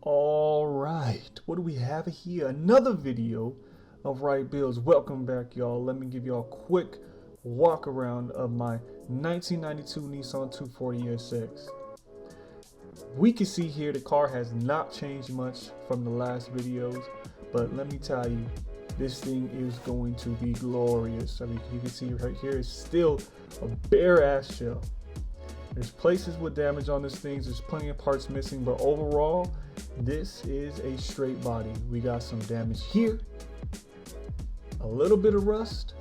All right, what do we have here? Another video of Right Bills. Welcome back, y'all. Let me give y'all a quick walk around of my 1992 Nissan 240 SX. We can see here the car has not changed much from the last videos, but let me tell you, this thing is going to be glorious. I mean, you can see right here, it's still a bare ass shell. There's places with damage on this thing, there's plenty of parts missing, but overall, this is a straight body. We got some damage here, a little bit of rust,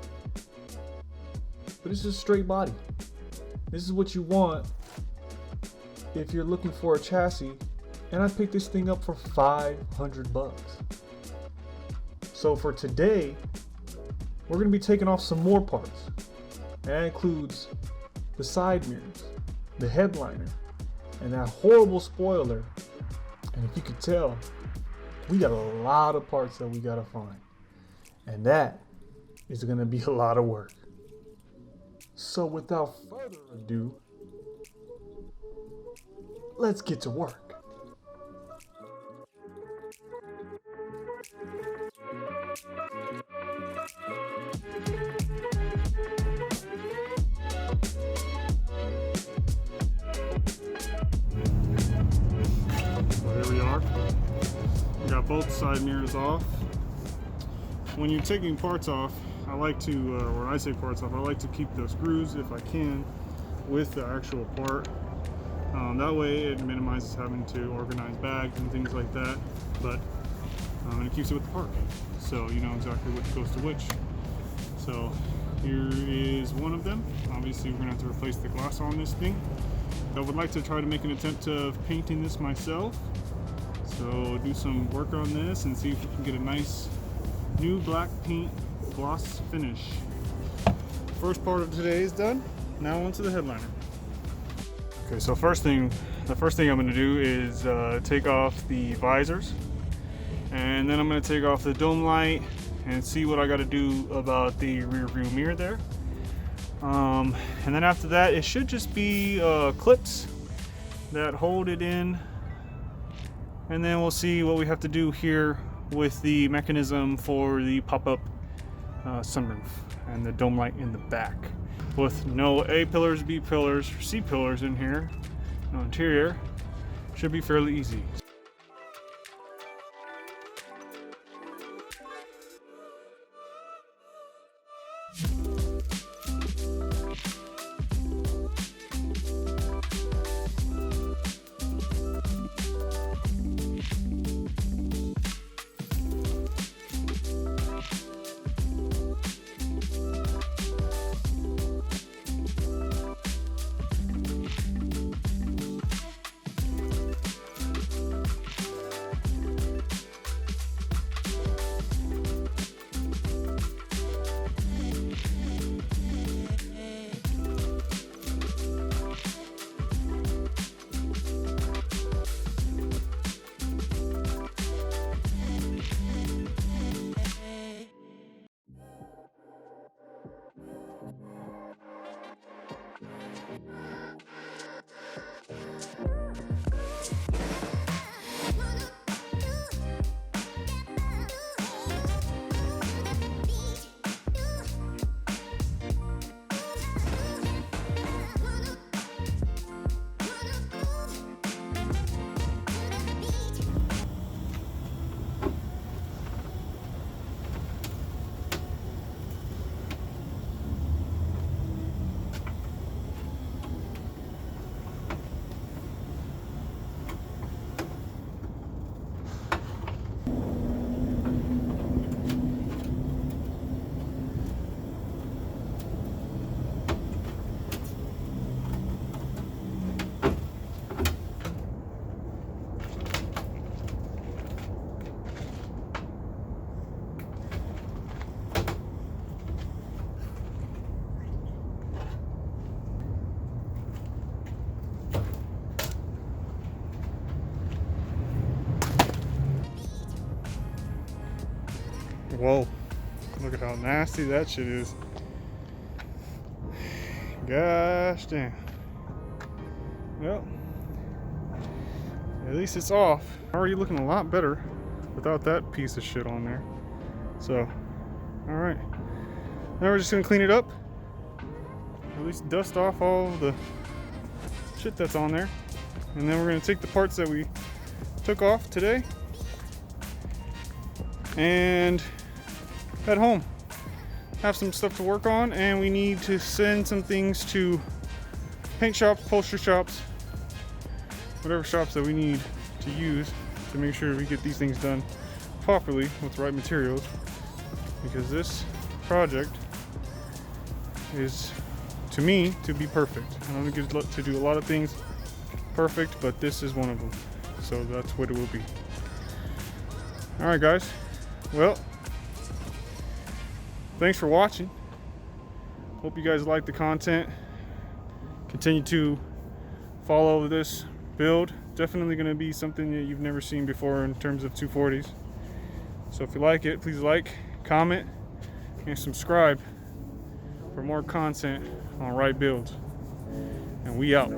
but it's just a straight body. This is what you want if you're looking for a chassis, and I picked this thing up for 500 bucks. So for today, we're gonna be taking off some more parts. That includes the side mirrors, the headliner, and that horrible spoiler. And if you could tell, we got a lot of parts that we gotta find. And that is gonna be a lot of work. So without further ado, let's get to work. Here we are. We got both side mirrors off. When you're taking parts off, I like to, when I say parts off, I like to keep the screws, if I can, with the actual part. That way it minimizes having to organize bags and things like that, but and it keeps it with the part. So you know exactly what goes to which. So here is one of them. Obviously we're gonna have to replace the glass on this thing. I would like to try to make an attempt of painting this myself. So do some work on this and see if we can get a nice new black paint gloss finish. First part of today is done. Now onto the headliner. Okay, so the first thing I'm going to do is take off the visors, and then I'm going to take off the dome light and see what I got to do about the rear view mirror there. And then after that, it should just be clips that hold it in, and then we'll see what we have to do here with the mechanism for the pop-up sunroof and the dome light in the back. With no A pillars, B pillars, C pillars in here, no interior, should be fairly easy. Whoa, look at how nasty that shit is. Gosh damn. Well, at least it's off. Already looking a lot better without that piece of shit on there. So, all right. Now we're just gonna clean it up. At least dust off all the shit that's on there. And then we're gonna take the parts that we took off today and head home. Have some stuff to work on, and we need to send some things to paint shops, upholstery shops, whatever shops that we need to use to make sure we get these things done properly with the right materials, because this project is, to me, to be perfect. I don't get to do a lot of things perfect, but this is one of them. So that's what it will be. All right, guys. Well, thanks for watching. Hope you guys like the content. Continue to follow this build. Definitely going to be something that you've never seen before in terms of 240s. So if you like it, please like, comment, and subscribe for more content on Right Builds. And we out.